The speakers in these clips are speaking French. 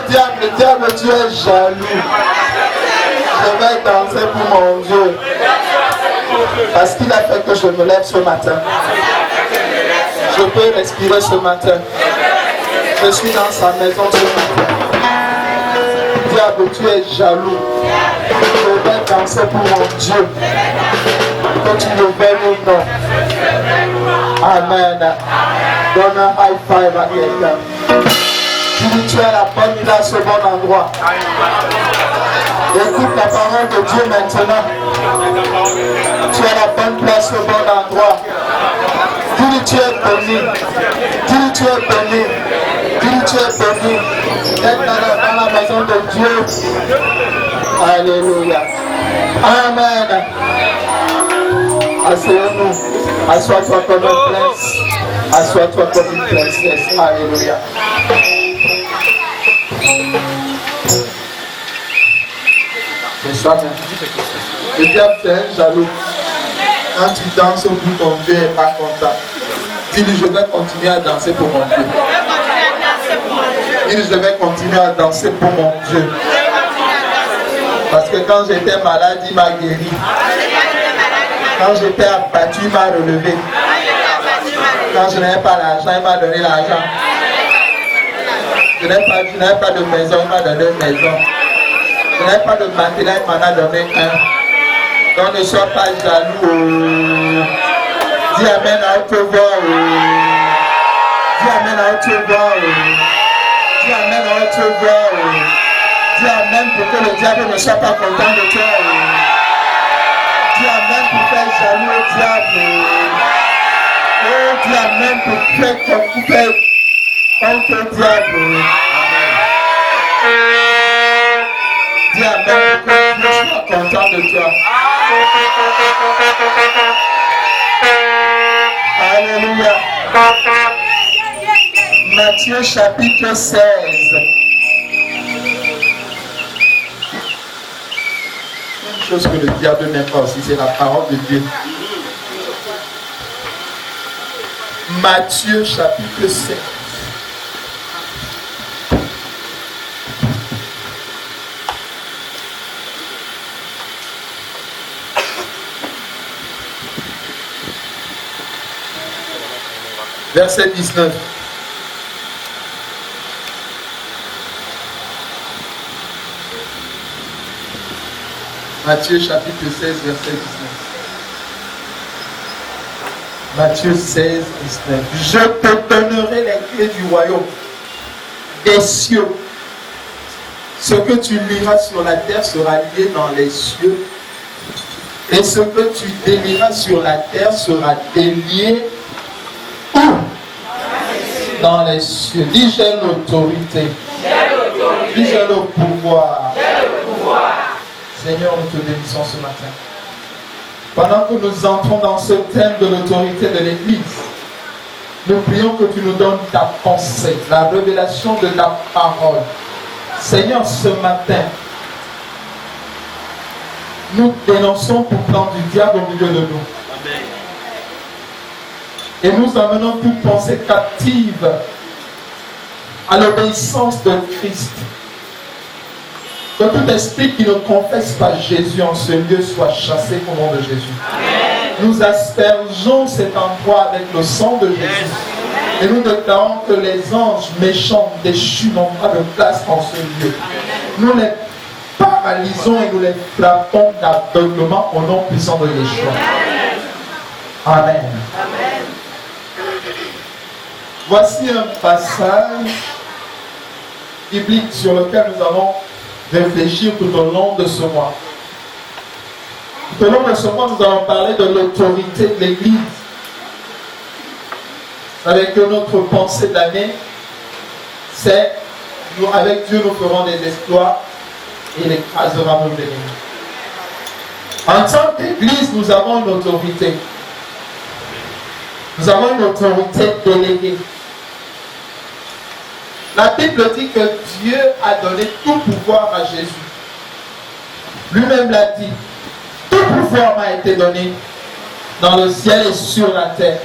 diable, tu es jaloux. Je vais danser pour mon Dieu. Parce qu'il a fait que je me lève ce matin. Je peux respirer ce matin. Je suis dans sa maison ce matin. Diable, tu es jaloux. Je vais danser pour mon Dieu. Que tu le veuilles ou non. Amen. Donne un high five à quelqu'un. Tu es à la bonne place au bon endroit. Écoute la parole de Dieu maintenant. Tu es à la bonne place au bon endroit. Dis tu es béni. Dis tu es béni. Dis tu es béni. D'être dans la maison de Dieu. Alléluia. Amen. Asseyez-nous. Assois-toi comme un prince. Assois-toi comme une princesse. Alléluia. C'est ça, le diable c'est un jaloux. Quand tu danses au bout, ton Dieu n'est pas content. Dis-lui, je vais continuer à danser pour mon Dieu. Dis-lui, je vais continuer à danser pour mon Dieu. Parce que quand j'étais malade, il m'a guéri. Quand j'étais abattu, il m'a relevé. Quand je n'avais pas l'argent, il m'a donné l'argent. Je n'avais pas de maison, il m'a donné une maison. Je n'avais pas de matelas, il m'en a donné un. Donc ne sois pas jaloux. Dis amen à haute voix. Dis amen à haute voix. Dis amen à haute voix. Dis amen pour que le diable ne soit pas content de toi. Dis amen pour faire jaloux au diable. Oh, dis amen pour faire contre le diable. Dis amen pour que Dieu soit content de toi. Alléluia. Matthieu chapitre 16. Une chose que le diable n'aime pas aussi, c'est la parole de Dieu. Matthieu chapitre 16. Verset 19. Matthieu chapitre 16, verset 19. Matthieu 16, 19. Je te donnerai les clés du royaume des cieux. Ce que tu liras sur la terre sera lié dans les cieux. Et ce que tu délieras sur la terre sera délié dans les cieux. Dis j'ai l'autorité. Dis j'ai le pouvoir. Seigneur, nous te bénissons ce matin. Pendant que nous entrons dans ce thème de l'autorité de l'Église, nous prions que tu nous donnes ta pensée, la révélation de ta parole. Seigneur, ce matin, nous dénonçons tout plan du diable au milieu de nous. Amen. Et nous amenons toute pensée captive à l'obéissance de Christ. Que tout esprit qui ne confesse pas Jésus en ce lieu soit chassé au nom de Jésus. Amen. Nous aspergeons cet endroit avec le sang de Jésus. Et nous déclarons que les anges méchants déchus n'ont pas de place en ce lieu. Nous les paralysons et nous les frappons d'aveuglement au nom puissant de Yeshua. Amen. Amen. Voici un passage biblique sur lequel nous allons réfléchir tout au long de ce mois. Tout au long de ce mois, nous allons parler de l'autorité de l'Église. Avec notre pensée d'année, c'est nous, avec Dieu, nous ferons des exploits et il écrasera nos ennemis. En tant qu'Église, nous avons une autorité. Nous avons une autorité déléguée. La Bible dit que Dieu a donné tout pouvoir à Jésus. Lui-même l'a dit. Tout pouvoir m'a été donné dans le ciel et sur la terre.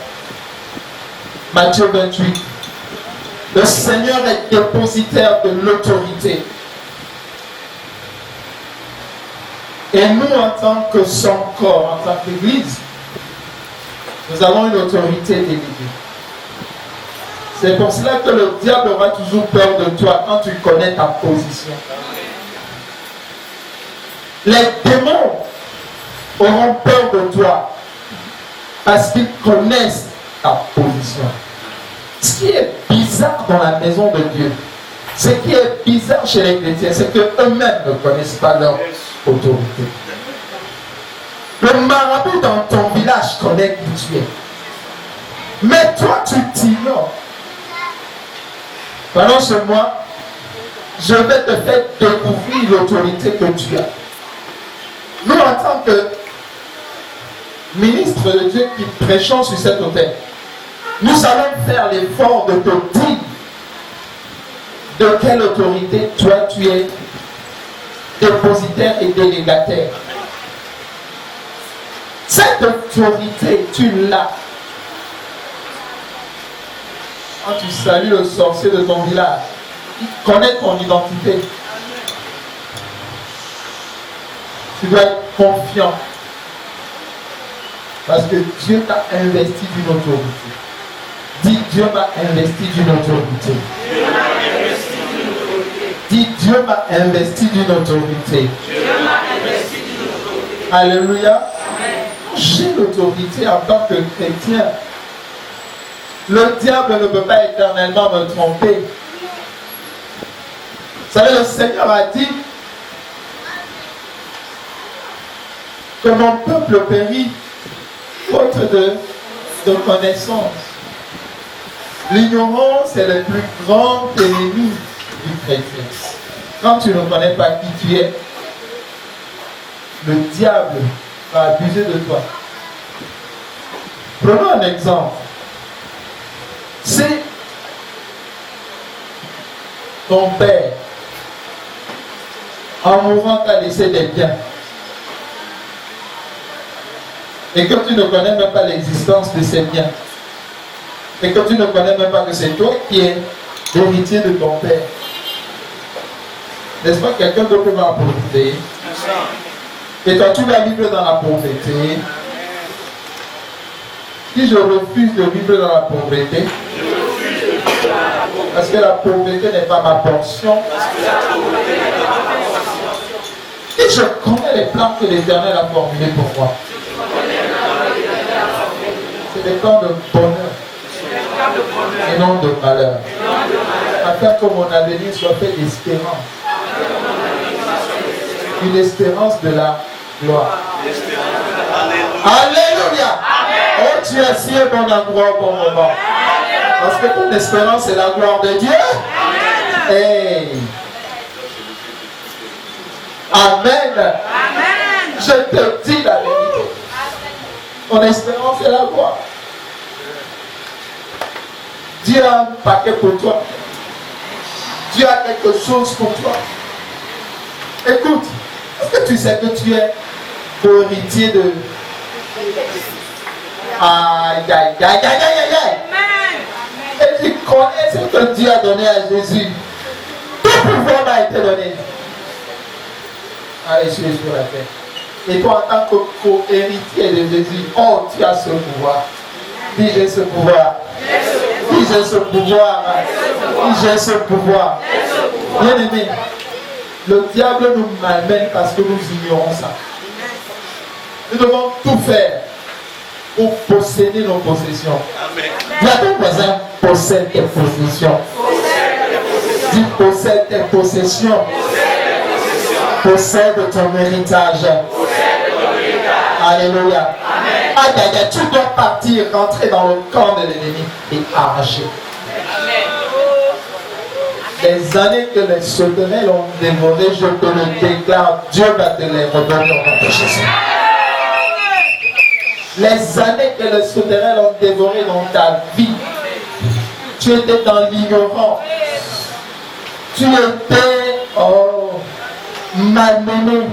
Matthieu 28. Le Seigneur est dépositaire de l'autorité. Et nous, en tant que son corps, en tant qu'Église, nous avons une autorité déléguée. C'est pour cela que le diable aura toujours peur de toi quand tu connais ta position. Les démons auront peur de toi parce qu'ils connaissent ta position. Ce qui est bizarre dans la maison de Dieu, ce qui est bizarre chez les chrétiens, c'est qu'eux-mêmes ne connaissent pas leur autorité. Le marabout dans ton village connaît qui tu es. Mais toi, tu t'ignores. Pendant ce mois, je vais te faire découvrir l'autorité que tu as. Nous, en tant que ministres de Dieu qui prêchons sur cet autel, nous allons faire l'effort de te dire de quelle autorité toi tu es dépositaire et délégataire. Cette autorité, tu l'as. Quand tu salues le sorcier de ton village, il connaît ton identité. Tu dois être confiant. Parce que Dieu t'a investi d'une autorité. Dis, Dieu m'a investi d'une autorité. Dis, Dieu m'a investi d'une autorité. Alléluia. J'ai l'autorité en tant que chrétien. Le diable ne peut pas éternellement me tromper. Vous savez, le Seigneur a dit que mon peuple périt faute de connaissance. L'ignorance est le plus grand ennemi du chrétien. Quand tu ne connais pas qui tu es, le diable va abuser de toi. Prenons un exemple. Si ton père, en mourant, t'a laissé des biens, et que tu ne connais même pas l'existence de ces biens, et que tu ne connais même pas que c'est toi qui es l'héritier de ton père, n'est-ce pas, quelqu'un d'autre va en profiter? Et toi, tu vas vivre dans la pauvreté. Si je refuse de vivre dans la pauvreté, parce que la pauvreté n'est pas ma portion, et je connais les plans que l'Éternel a formulés pour moi. C'est des plans de bonheur et non de malheur. Afin que mon avenir soit fait d'espérance. Une espérance de la gloire. Alléluia. Oh, tu es si un bon endroit au bon moment. Parce que ton espérance est la gloire de Dieu. Hey. Amen. Amen. Je te dis la vérité. Ton espérance est la gloire. Dieu a un paquet pour toi. Dieu a quelque chose pour toi. Écoute, est-ce que tu sais que tu es héritier de... Aïe, aïe, aïe, aïe, aïe, aïe. Et tu connais ce que Dieu a donné à Jésus. Tout pouvoir m'a été donné. Allez, sur la terre. Et toi, en tant que co-héritier de Jésus, oh, tu as ce pouvoir. Dis, j'ai ce pouvoir. Dis, j'ai ce pouvoir. Dis, j'ai ce pouvoir. Bien aimé, le diable nous malmène parce que nous ignorons ça. Nous devons tout faire pour posséder nos possessions. Dis à ton voisin, possède tes possessions. Dis, possède tes possessions. Possède ton héritage. Alléluia. Aïe, tu dois partir, rentrer dans le camp de l'ennemi et arracher. Les années que les sauterelles ont dévoré, je te le déclare, Dieu va te les redonner au nom de Jésus. Les années que les sauterelles ont dévoré dans ta vie, tu étais dans l'ignorance. Tu étais malmené,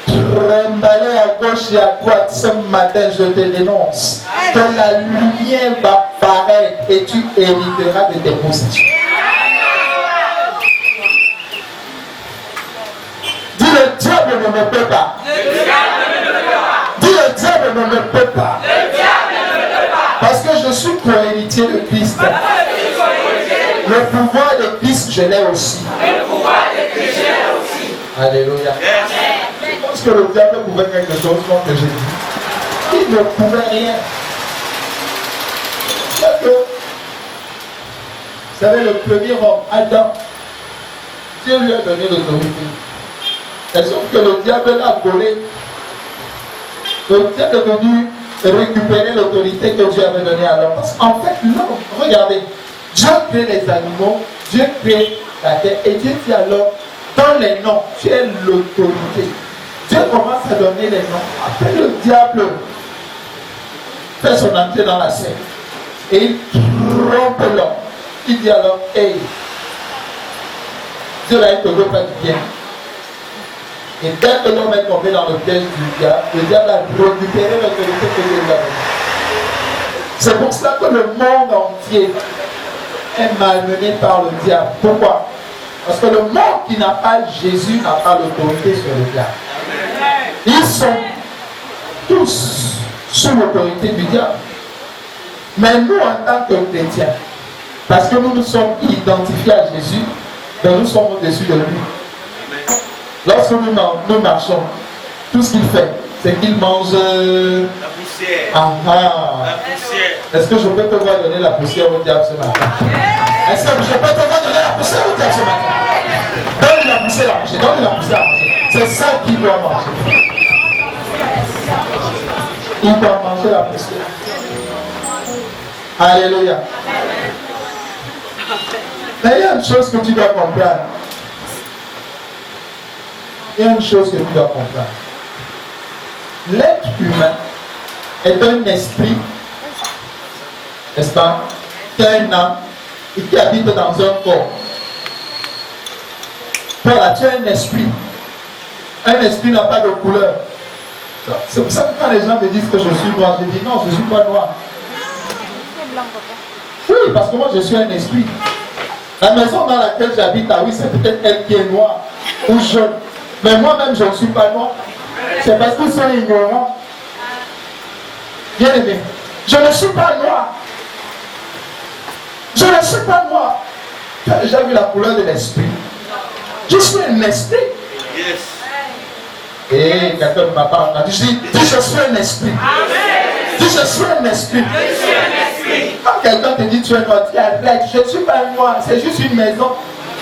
trimballé à gauche et à droite. Ce matin, je te dénonce que la lumière va paraître et tu hériteras de tes positions. me peut pas. Dis le diable ne me peut pas. Parce que je suis co-héritier de Christ. Le pouvoir de Christ, je l'ai aussi. Alléluia. Je pense que le diable pouvait quelque chose contre Jésus. Il ne pouvait rien. Parce que, vous savez, le premier homme, Adam, Dieu lui a donné l'autorité. Et sauf que le diable l'a volé. Le diable est venu récupérer l'autorité que Dieu avait donnée à l'homme. Parce qu'en fait, l'homme, regardez, Dieu crée les animaux, Dieu crée la terre, et Dieu dit à l'homme, dans les noms, tu es l'autorité. Dieu commence à donner les noms. Après, le diable fait son entrée dans la scène. Et il trompe l'homme. Il dit à l'homme, hey, Dieu là, il ne te veut pas du bien. Et dès que l'homme est tombé dans le piège du diable, le diable a récupéré l'autorité que Dieu lui a donnée. C'est pour cela que le monde entier est malmené par le diable. Pourquoi? Parce que le monde qui n'a pas Jésus n'a pas l'autorité sur le diable. Ils sont tous sous l'autorité du diable. Mais nous, en tant que chrétiens, parce que nous nous sommes identifiés à Jésus, donc nous sommes au-dessus de lui. Lorsque nous marchons, tout ce qu'il fait, c'est qu'il mange la poussière. La poussière. Est-ce que je peux te voir donner la poussière au diable ce matin? Est-ce que je peux te voir donner la poussière au diable ce matin? Donne-lui la poussière à manger, donne-lui la poussière à manger. C'est ça qu'il doit manger. Il doit manger la poussière. Alléluia. Mais il y a une chose que tu dois comprendre. Il y a une chose que tu dois comprendre. L'être humain est un esprit, n'est-ce pas, qui a une âme et qui habite dans un corps. Voilà, tu as un esprit. Un esprit n'a pas de couleur. C'est pour ça que quand les gens me disent que je suis noir, je dis non, je ne suis pas noir. Oui, parce que moi je suis un esprit. La maison dans laquelle j'habite, ah oui, c'est peut-être elle qui est noire ou jaune. Mais moi-même, je ne suis pas noir. C'est parce qu'ils sont ignorants. Bien aimé, je ne suis pas noir. Je ne suis pas noir. Tu as déjà vu la couleur de l'esprit? Je suis un esprit. Yes. Et quelqu'un ne m'a pas entendu. Je dis, je suis un esprit. Dis, je suis un esprit. Quand quelqu'un te dit tu es noir, tu arrête. Je ne suis pas noir. C'est juste une maison.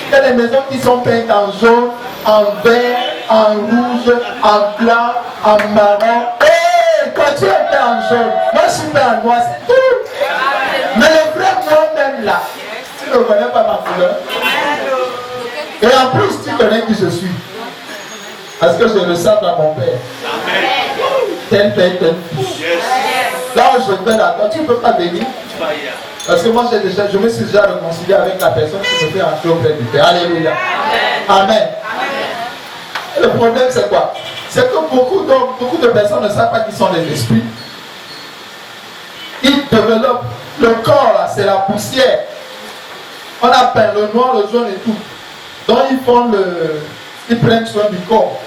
Il y a des maisons qui sont peintes en jaune, en vert, en rouge, en blanc, en marron. Hey, quand tu es peint en jaune, moi je suis peint en noir, c'est tout. Mais le vrai moi-même là, tu ne connais pas ma couleur. Et en plus, tu connais qui je suis. Parce que je le sens à mon père. Tel père, tel fils. Là où je vais là, tu ne peux pas venir. Parce que moi, je me suis déjà réconcilié avec la personne qui me fait entrer auprès du Père. Alléluia. Amen. Et le problème, c'est quoi? C'est que beaucoup de personnes ne savent pas qui sont les esprits. Ils développent le corps, là, c'est la poussière. On a peint le noir, le jaune et tout. Donc, ils prennent soin du corps.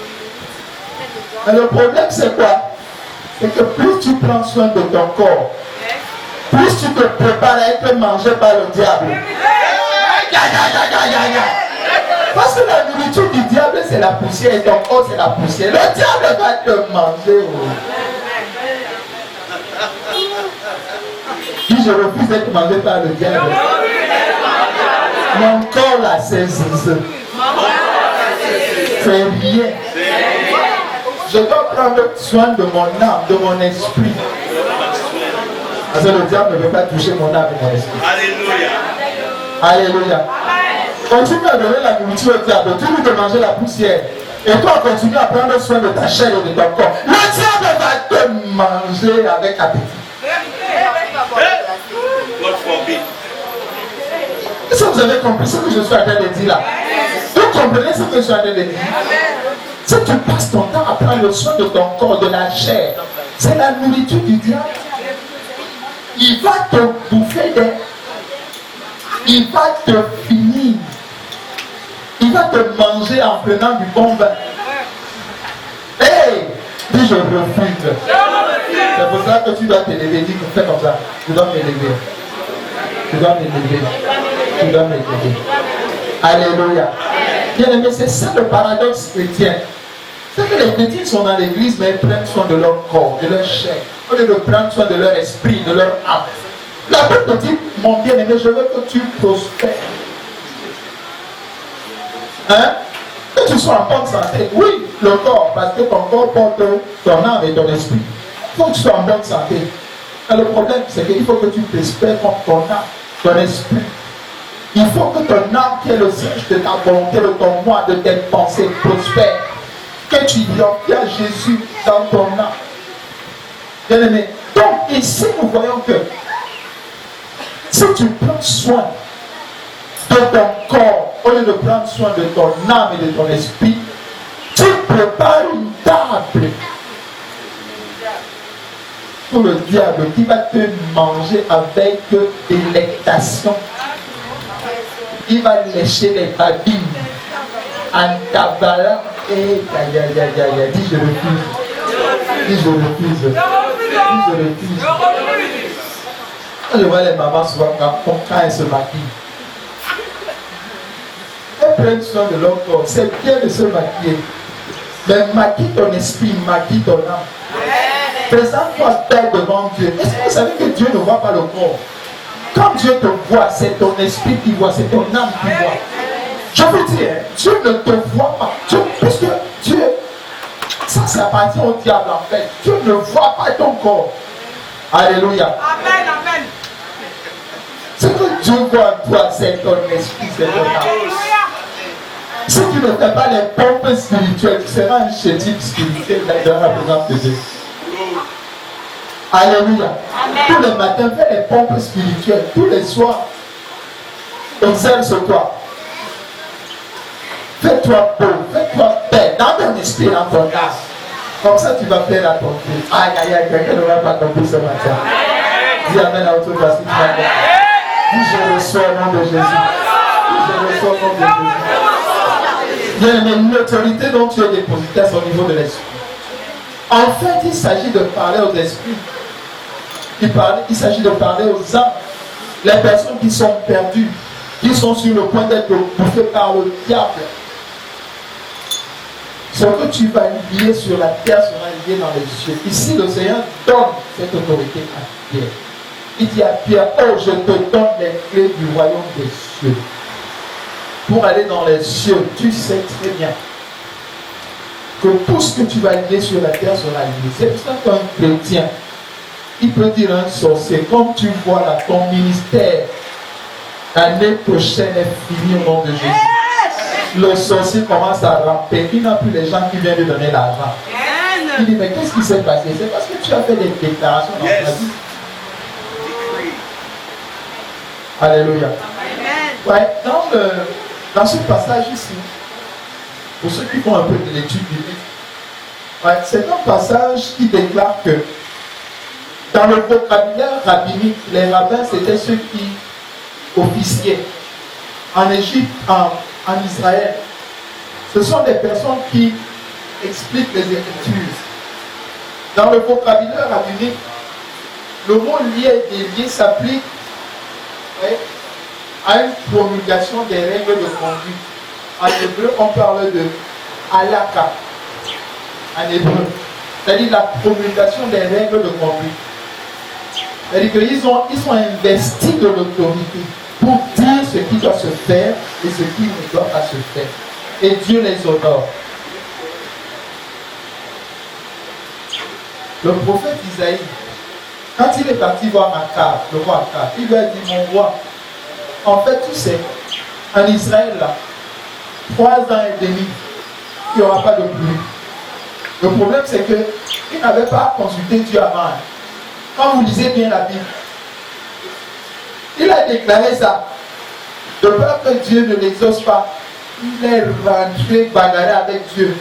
Mais le problème, c'est quoi? C'est que plus tu prends soin de ton corps, plus tu te prépares à être mangé par le diable. Parce que la nourriture du diable, c'est la poussière et ton corps, c'est la poussière. Le diable va te manger. Si je refuse d'être mangé par le diable, mon corps là, c'est rien. Je dois prendre soin de mon âme, de mon esprit. Parce que le diable ne veut pas toucher mon âme et mon esprit. Alléluia. Alléluia. Continue à donner la nourriture au diable. Tu lui de manger la poussière. Et toi, continue à prendre soin de ta chair et de ton corps. Le diable va te manger avec appétit. Est-ce que vous avez compris ce que je suis en train de dire là? Vous comprenez ce que je suis en train de dire? Si tu passes ton temps à prendre soin de ton corps, de la chair, c'est la nourriture du diable. Il va te bouffer il va te finir. Il va te manger en prenant du bon vin. Hey, dis je refuse. C'est pour ça que tu dois t'élever. Dis fais comme ça. Tu dois m'élever. Tu dois m'élever. Tu dois m'élever. Alléluia. Bien aimé, c'est ça le paradoxe chrétien. C'est que les chrétiens sont dans l'église, mais ils prennent soin de leur corps, de leur chair, au lieu de prendre soin de leur esprit, de leur âme. La Bible dit, mon bien-aimé, je veux que tu prospères. Hein? Que tu sois en bonne santé. Oui, le corps, parce que ton corps porte ton âme et ton esprit. Il faut que tu sois en bonne santé. Mais le problème, c'est qu'il faut que tu prospères comme ton âme, ton esprit. Il faut que ton âme, qui est le siège de ta volonté, de ton moi, de tes pensées, prospère. Que tu obtiens Jésus dans ton âme. Bien aimé. Donc ici, nous voyons que si tu prends soin de ton corps, au lieu de prendre soin de ton âme et de ton esprit, tu prépares une table pour le diable qui va te manger avec délectation. Il va lécher les babines en t'avalant. Et dis je refuse. Dis je refuse. Dis je refuse. Quand je vois les mamans souvent quand elles se maquillent, elles prennent soin de leur corps. C'est bien de se maquiller. Mais maquille ton esprit, maquille ton âme. Présente-toi belle devant Dieu. Est-ce que vous savez que Dieu ne voit pas le corps? Quand Dieu te voit, c'est ton esprit qui voit, c'est ton âme qui voit. Je veux dire, Dieu ne te voit pas. Puisque Dieu, ça appartient au diable en fait. Dieu ne voit pas ton corps. Alléluia. Amen, amen. Ce que Dieu voit en toi, c'est ton esprit, c'est ton âme. Si tu ne fais pas les pompes spirituelles, tu seras un chétif spirituel dans la présence de Dieu. Alléluia. Amen. Tous les matins, fais les pompes spirituelles. Tous les soirs, exerce-toi. Fais-toi beau, fais-toi belle, dans ton esprit, dans ton âme. Comme ça, tu vas plaire à ton Dieu. Aïe, aïe, aïe, quelqu'un ne va pas compris ce matin. Dis Amen à autour de la suite. Dis je reçois au nom de Jésus. Dis je reçois au nom de Jésus. Bien aimé, l'autorité dont tu es dépositaire, c'est au niveau de l'esprit. En fait, il s'agit de parler aux esprits. Il s'agit de parler aux âmes. Les personnes qui sont perdues, qui sont sur le point d'être bouffées par le diable. Ce que tu vas lier sur la terre sera lié dans les cieux. Ici, le Seigneur donne cette autorité à Pierre. Il dit à Pierre, oh, je te donne les clés du royaume des cieux. Pour aller dans les cieux, tu sais très bien que tout ce que tu vas lier sur la terre sera lié. C'est pour ça qu'un chrétien, il peut dire à un sorcier, comme tu vois là, ton ministère, l'année prochaine est fini au nom de Jésus. Le sorcier commence à ramper. Il n'a plus les gens qui viennent lui donner l'argent. Il dit, mais qu'est-ce qui s'est passé? C'est parce que tu as fait des déclarations dans ta vie. Alléluia. Ouais, dans ce passage ici, pour ceux qui font un peu de l'étude biblique, ouais, c'est un passage qui déclare que dans le vocabulaire rabbinique, les rabbins c'était ceux qui officiaient. En Égypte, en Israël, ce sont des personnes qui expliquent les Écritures. Dans le vocabulaire rabbinique, le mot lié et délié s'applique à une promulgation des règles de conduite. En hébreu, on parle de halakha. En hébreu, c'est-à-dire la promulgation des règles de conduite. C'est-à-dire qu'ils sont investis de l'autorité pour dire ce qui doit se faire et ce qui ne doit pas se faire. Et Dieu les honore. Le prophète Isaïe, quand il est parti voir Akab, le roi Akab, il lui a dit, mon roi, en fait, tu sais, en Israël, là, 3 ans et demi, il n'y aura pas de pluie. Le problème, c'est qu'il n'avait pas consulté Dieu avant. Quand vous lisez bien la Bible, il a déclaré ça. De peur que Dieu ne l'exauce pas, il est rentré bagarré avec Dieu.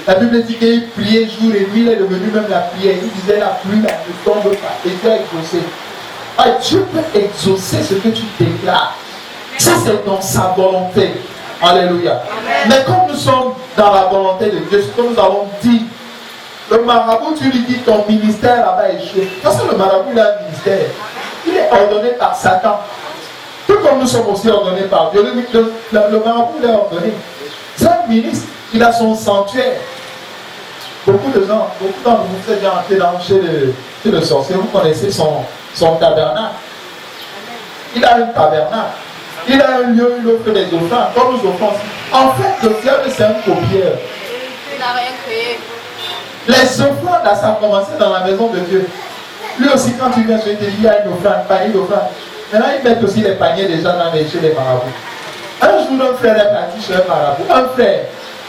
La Bible dit qu'il priait jour et nuit, il est devenu même la prière. Il disait la pluie ne tombe pas. Et Dieu a exaucé. Ah, Dieu peut exaucer ce que tu déclares. Si c'est dans sa volonté. Alléluia. Amen. Mais comme nous sommes dans la volonté de Dieu, ce que nous avons dit Le marabout, tu lui dis ton ministère va échouer. Parce que le marabout, il a un ministère. Il est ordonné par Satan. Tout comme nous sommes aussi ordonnés par Dieu. Le marabout, il est ordonné. C'est un ministre. Il a son sanctuaire. Beaucoup d'entre vous, vous êtes déjà entrés chez le sorcier. Vous connaissez son tabernacle. Il a un tabernacle. Il a un lieu où il offre des offrandes. Comme nous offrons. En fait, le diable, c'est un copieur. Il n'a rien créé. Les offrandes, là, ça a commencé dans la maison de Dieu. Lui aussi, quand tu viens, je te dis, il y a une offrande, panier d'offrande. Maintenant, ils mettent aussi les paniers déjà chez les marabouts. Un jour, un frère est parti chez un marabout. Un frère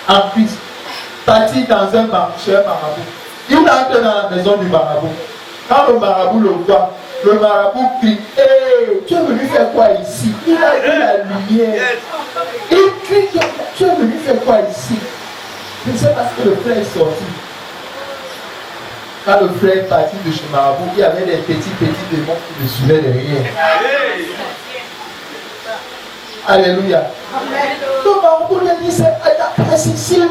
en Christ, parti dans un marabout, chez un marabout. Il entre dans la maison du marabout. Quand le marabout le voit, le marabout crie, hey, tu es venu faire quoi ici? Il a vu la lumière. Il crie, tu es venu faire quoi ici? C'est parce que le frère est sorti. Quand le frère est parti de chez marabout, il y avait des petits démons qui le suivaient derrière. Alléluia. Le marabout lui a dit, c'est ici.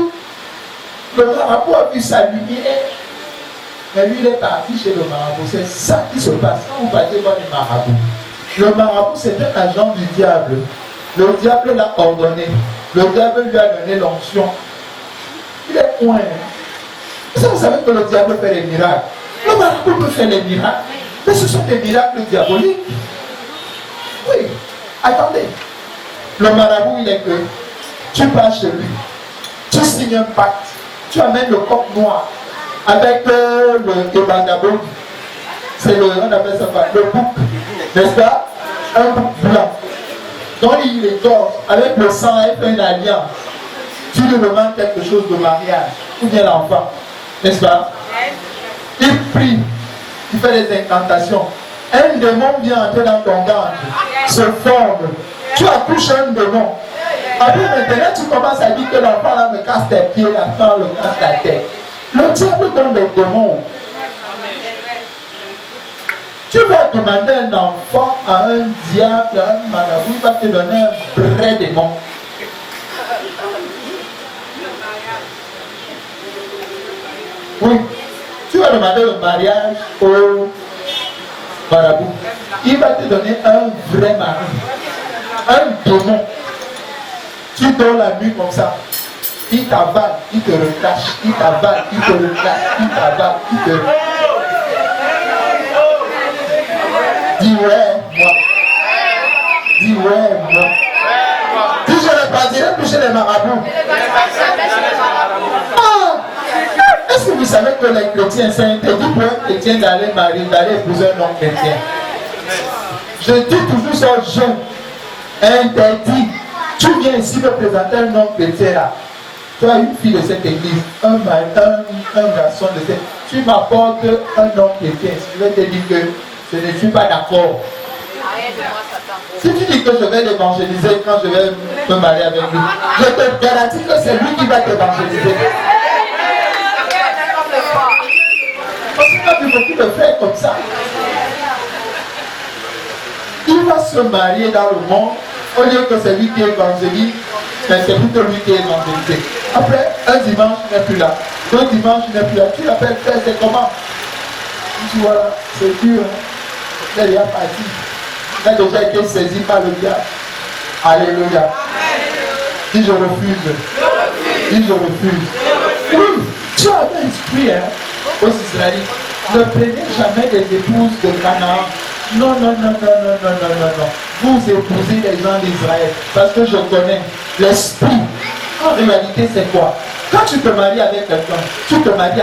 Le marabout a vu sa lumière. Mais lui, il est parti chez le marabout. C'est ça qui se passe. Quand vous partez voir le marabout. Le marabout, c'est un agent du diable. Le diable l'a ordonné. Le diable lui a donné l'onction. Il est point. Vous savez que le diable fait des miracles. Le marabout peut faire des miracles. Mais ce sont des miracles diaboliques. Oui. Attendez. Le marabout, il est que tu pars chez lui. Tu signes un pacte. Tu amènes le coq noir avec le bandabon. C'est on appelle ça le bouc. N'est-ce pas? Un bouc blanc. Donc il est d'or. Avec le sang, il fait une alliance. Tu lui demandes quelque chose de mariage. Ou bien l'enfant. N'est-ce pas? Il prie. Il fait des incantations. Un démon vient entrer dans ton ventre. Se forme. Tu accouches un démon. Après maintenant, tu commences à dire que l'enfant là me casse tes pieds, l'enfant le casse ta tête. Le diable donne des démons. Tu vas demander un enfant à un diable, à un marabout, il va te donner un vrai démon. Oui. Tu vas demander le mariage au marabout. Il va te donner un vrai mari. Un démon. Tu dors la nuit comme ça. Il t'avale, il te recrache. Il t'avale, il te recrache. Il t'avale, il te recrache. Dis ouais, moi. Dis ouais, moi. Dis je ne partirai plus chez les marabouts. Ah! Est-ce que vous savez que les chrétiens, c'est interdit pour un chrétien d'aller marier, d'aller épouser un non-chrétien? Je dis toujours ça, jeune. Interdit. Tu viens ici me présenter un homme chrétien là. Tu as une fille de cette église, un garçon de cette. Tu m'apportes un homme chrétien. Je vais te dire que je ne suis pas d'accord. Si tu dis que je vais l'évangéliser quand je vais me marier avec lui, je te garantis que c'est lui qui va t'évangéliser. Parce qu'il a vu beaucoup de frères comme ça. Il va se marier dans le monde. Au lieu que c'est lui qui évangélise, mais c'est plutôt lui qui est évangélisé. Après, un dimanche, il n'est plus là. Un dimanche, il n'est plus là. Tu l'appelles frère, c'est comment? Tu vois là, c'est dur. Hein? Il est déjà parti. Il a déjà été saisi par le diable. Alléluia. Dis je refuse. Dis je refuse. Oui, tu as un esprit hein, aux Israélites. Ne prenez jamais des épouses de Canaan. Non. Vous épousez les gens d'Israël. Parce que je connais l'esprit. En réalité, c'est quoi? Quand tu te maries avec quelqu'un, tu te maries